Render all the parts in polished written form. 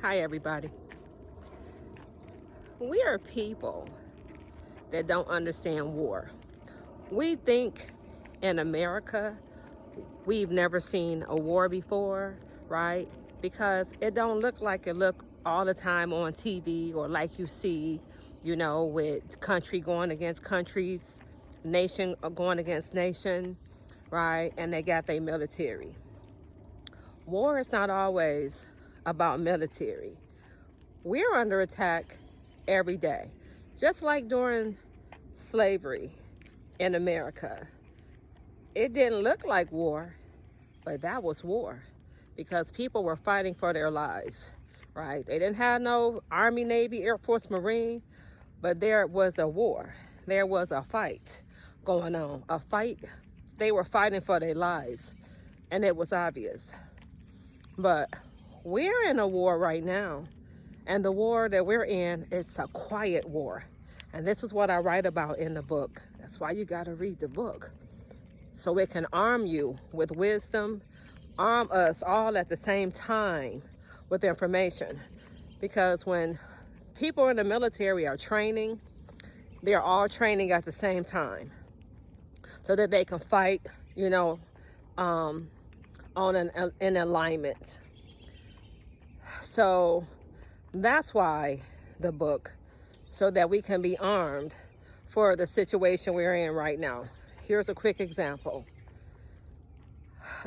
Hi, everybody. We are people that don't understand war. We think in America we've never seen a war before, right? Because it don't look like it look all the time on TV or like you see, with country going against countries, nation going against nation, right? And they got their military. War is not always about military. We're under attack every day. Just like during slavery in America. It didn't look like war, but that was war because people were fighting for their lives, right? They didn't have no Army, Navy, Air Force, Marine, but there was a war. There was a fight going on. A fight. They were fighting for their lives, and it was obvious. But we're in a war right now. And the war that we're in is a quiet war. And this is what I write about in the book. That's why you got to read the book. So it can arm you with wisdom, arm us all at the same time with information. Because when people in the military are training, they're all training at the same time so that they can fight, on an alignment. So that's why the book, so that we can be armed for the situation we're in right now. Here's a quick example.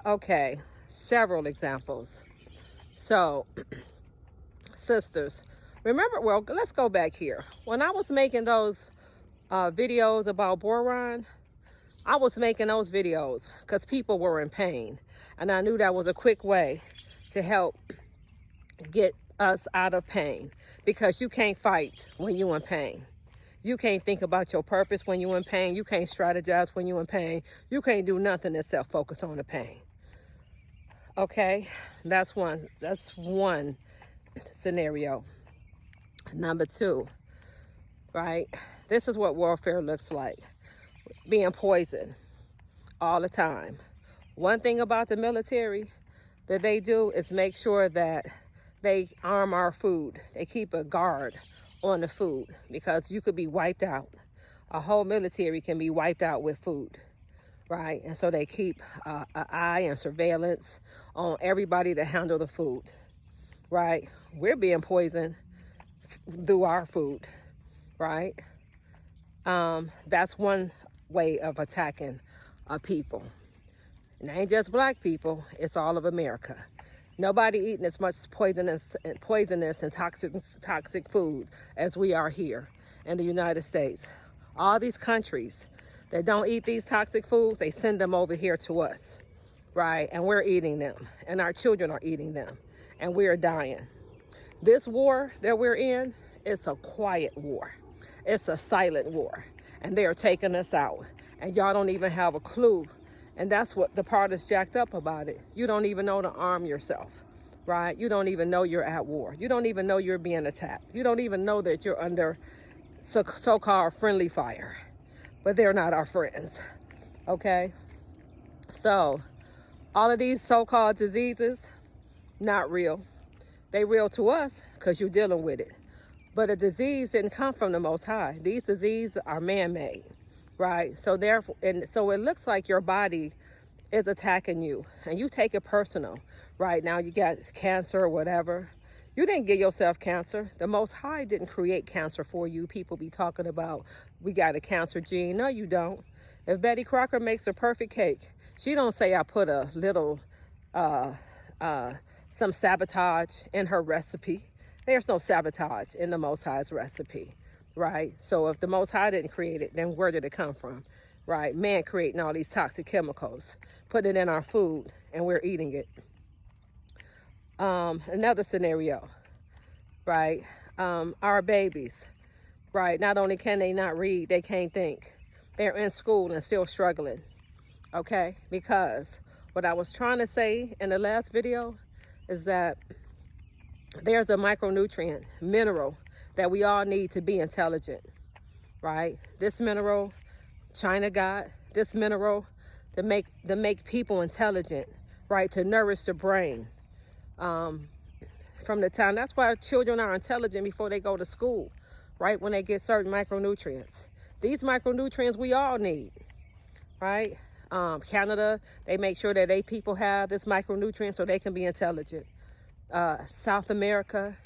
Okay, several examples. So, sisters, let's go back here. When I was making those videos about boron, I was making those videos because people were in pain. And I knew that was a quick way to help get us out of pain, because you can't fight when you're in pain. You can't think about your purpose when you're in pain. You can't strategize when you're in pain. You can't do nothing except focus on the pain. Okay, that's one scenario. Number two, right? This is what warfare looks like. Being poisoned all the time. One thing about the military that they do is make sure that they arm our food. They keep a guard on the food because you could be wiped out. A whole military can be wiped out with food, right? And so they keep an eye and surveillance on everybody to handle the food, right? We're being poisoned through our food, right? That's one way of attacking people. And it ain't just black people, it's all of America. Nobody eating as much poisonous and toxic food as we are here in the United States. All these countries that don't eat these toxic foods, they send them over here to us, right? And we're eating them, and our children are eating them, and we're dying. This war that we're in, it's a quiet war. It's a silent war, and they are taking us out, and y'all don't even have a clue. And that's what the part is jacked up about it. You don't even know to arm yourself, right? You don't even know you're at war. You don't even know you're being attacked. You don't even know that you're under so-called friendly fire, but they're not our friends, okay? So all of these so-called diseases, not real. They real to us because you're dealing with it. But a disease didn't come from the Most High. These diseases are man-made. Right? So therefore, and so it looks like your body is attacking you and you take it personal. Right now you got cancer or whatever. You didn't give yourself cancer. The Most High didn't create cancer for you. People be talking about, we got a cancer gene. No, you don't. If Betty Crocker makes a perfect cake, she don't say I put a little, some sabotage in her recipe. There's no sabotage in the Most High's recipe. Right? So if the Most High didn't create it, then where did it come from? Right? Man creating all these toxic chemicals, putting it in our food, and we're eating it. Another scenario, right? Our babies, right? Not only can they not read, they can't think. They're in school and still struggling, okay? Because what I was trying to say in the last video is that there's a micronutrient, mineral, that we all need to be intelligent, right? This mineral, China got this mineral to make people intelligent, right? To nourish the brain, from the time. That's why children are intelligent before they go to school, right? When they get certain micronutrients. These micronutrients we all need, right? Canada, they make sure that they people have this micronutrient so they can be intelligent. South America,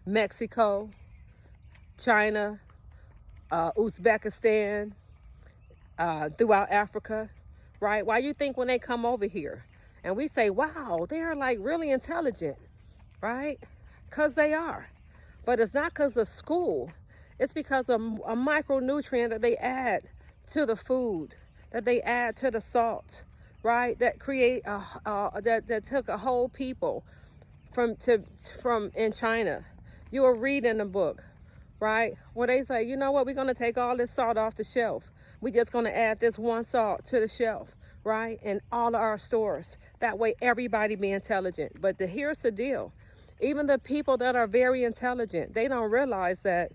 Mexico, China, Uzbekistan, throughout Africa, right? Why you think when they come over here and we say, wow, they're like really intelligent, right? Because they are. But it's not because of school. It's because of a micronutrient that they add to the food, that they add to the salt, right? That create that took a whole people from in China. You will read in the book, right? Where they say, you know what, we're gonna take all this salt off the shelf. We're just gonna add this one salt to the shelf, right? In all of our stores. That way everybody be intelligent. But here's the deal. Even the people that are very intelligent, they don't realize that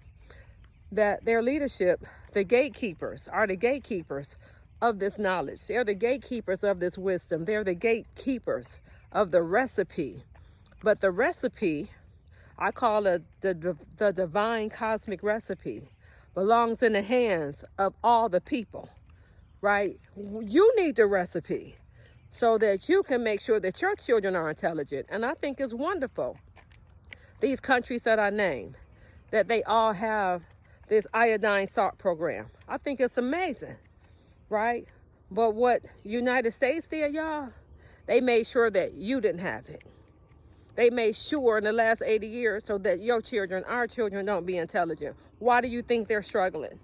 their leadership, the gatekeepers, are the gatekeepers of this knowledge. They're the gatekeepers of this wisdom. They're the gatekeepers of the recipe. But the recipe, I call it the divine cosmic recipe, belongs in the hands of all the people, right? You need the recipe so that you can make sure that your children are intelligent. And I think it's wonderful, these countries that I named, that they all have this iodine salt program. I think it's amazing, right? But what United States did, y'all, they made sure that you didn't have it. They made sure in the last 80 years so that your children, our children, don't be intelligent. Why do you think they're struggling?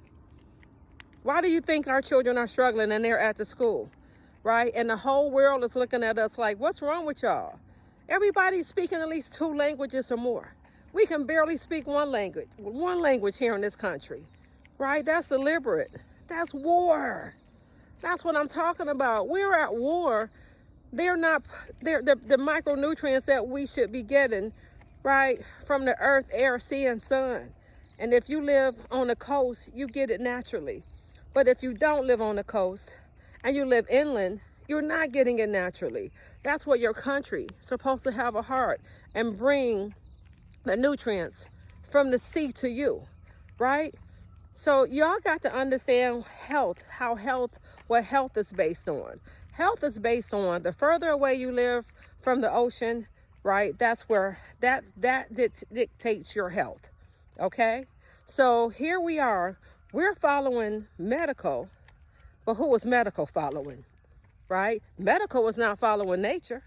Why do you think our children are struggling and they're at the school, right? And the whole world is looking at us like, what's wrong with y'all? Everybody's speaking at least 2 languages or more. We can barely speak one language here in this country, right? That's deliberate. That's war. That's what I'm talking about. We're at war. They're the micronutrients that we should be getting, right, from the earth, air, sea, and sun. And if you live on the coast, you get it naturally. But if you don't live on the coast and you live inland, you're not getting it naturally. That's what your country is supposed to have a heart and bring the nutrients from the sea to you, right? So y'all got to understand health, what health is based on. Health is based on the further away you live from the ocean, right? That's where that dictates your health, okay? So here we are, we're following medical, but who was medical following, right? Medical was not following nature.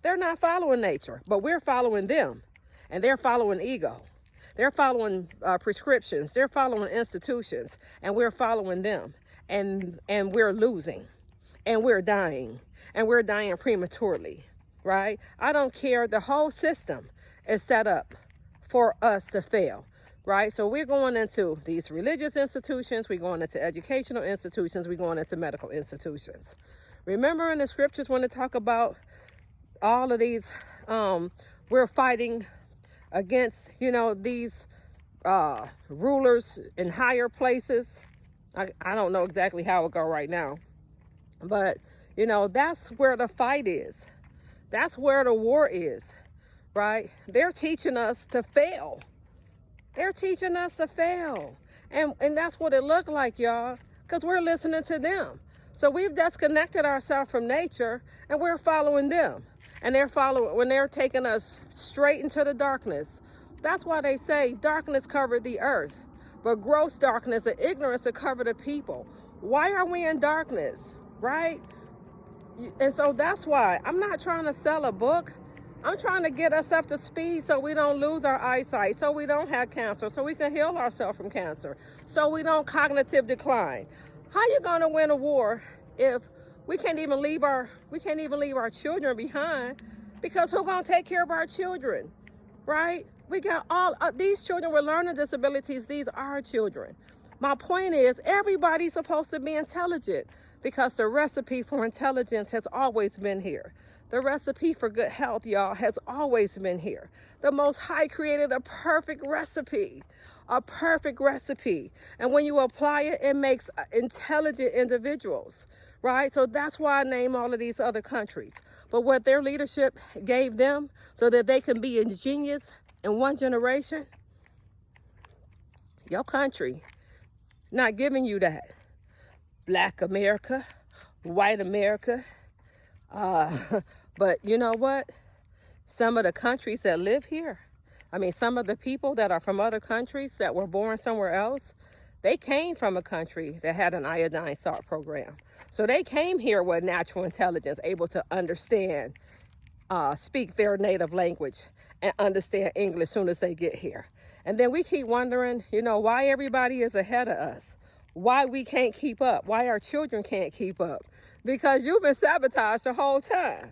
They're not following nature, but we're following them, and they're following ego. They're following prescriptions. They're following institutions, and we're following them, and we're losing, and we're dying prematurely, right? I don't care. The whole system is set up for us to fail, right? So we're going into these religious institutions. We're going into educational institutions. We're going into medical institutions. Remember in the scriptures when they talk about all of these, we're fighting against, these rulers in higher places. I don't know exactly how it go right now, but that's where the fight is. That's where the war is, right? They're teaching us to fail. They're teaching us to fail. And that's what it looked like, y'all, because we're listening to them. So we've disconnected ourselves from nature and we're following them. And they're following, when they're taking us straight into the darkness. That's why they say darkness covered the earth, but gross darkness and ignorance to cover the people. Why are we in darkness, right? And so that's why I'm not trying to sell a book. I'm trying to get us up to speed so we don't lose our eyesight, so we don't have cancer, so we can heal ourselves from cancer, so we don't cognitive decline. How you gonna win a war if we can't even leave our children behind? Because who's gonna take care of our children, right? We got all these children with learning disabilities. These are our children. My point is, everybody's supposed to be intelligent because the recipe for intelligence has always been here. The recipe for good health, y'all, has always been here. The Most High created a perfect recipe. And when you apply it, it makes intelligent individuals, right? So that's why I name all of these other countries. But what their leadership gave them so that they can be ingenious in one generation, your country not giving you that. Black America, white America. But you know what? Some of the countries that live here, I mean, some of the people that are from other countries that were born somewhere else, they came from a country that had an iodine salt program. So they came here with natural intelligence, able to understand, speak their native language, and understand English as soon as they get here. And then we keep wondering, you know, why everybody is ahead of us, why we can't keep up, why our children can't keep up. Because you've been sabotaged the whole time.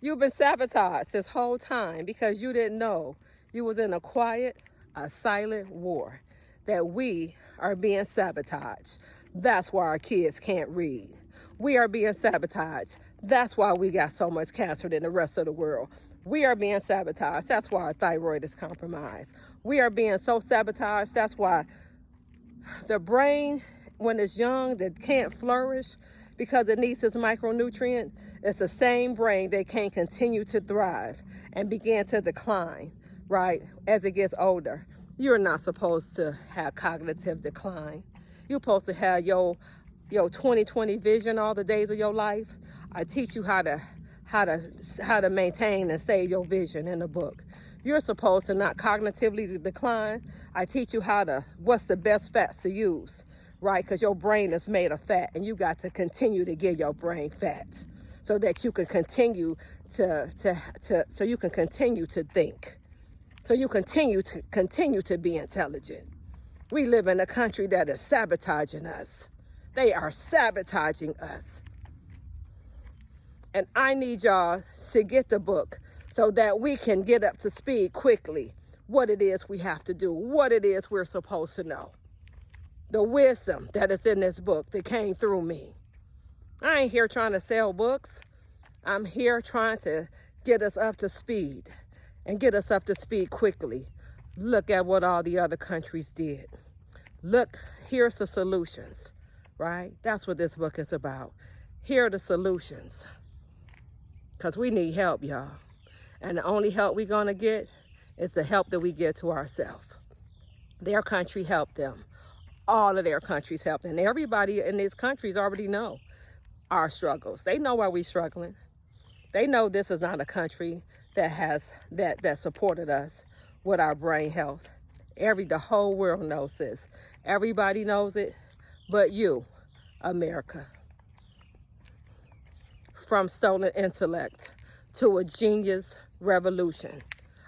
You've been sabotaged this whole time because you didn't know you was in a quiet, a silent war, that we are being sabotaged. That's why our kids can't read. We are being sabotaged. That's why we got so much cancer than the rest of the world. We are being sabotaged. That's why our thyroid is compromised. We are being so sabotaged. That's why the brain, when it's young, that can't flourish because it needs its micronutrient, it's the same brain that can't continue to thrive and begin to decline, right, as it gets older. You're not supposed to have cognitive decline. You're supposed to have your 20/20 vision all the days of your life. I teach you how to maintain and save your vision in the book. You're supposed to not cognitively decline. I teach you what's the best fats to use, right? Because your brain is made of fat, and you got to continue to get your brain fat so that you can continue so you can continue to think, so you continue to be intelligent. We live in a country that is sabotaging us. They are sabotaging us. And I need y'all to get the book so that we can get up to speed quickly what it is we have to do, what it is we're supposed to know. The wisdom that is in this book that came through me. I ain't here trying to sell books. I'm here trying to get us up to speed and get us up to speed quickly. Look at what all the other countries did. Look, here's the solutions, right? That's what this book is about. Here are the solutions. Because we need help, y'all. And the only help we're going to get is the help that we get to ourselves. Their country helped them. All of their countries helped. And everybody in these countries already know our struggles. They know why we're struggling. They know this is not a country that supported us with our brain health. The whole world knows this. Everybody knows it, but you, America. From stolen intellect to a genius revolution,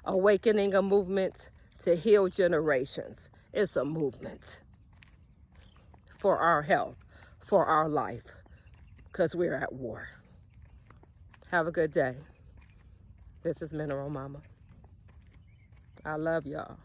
awakening a movement to heal generations. It's a movement for our health, for our life, because we're at war. Have a good day. This is Mineral Mama. I love y'all.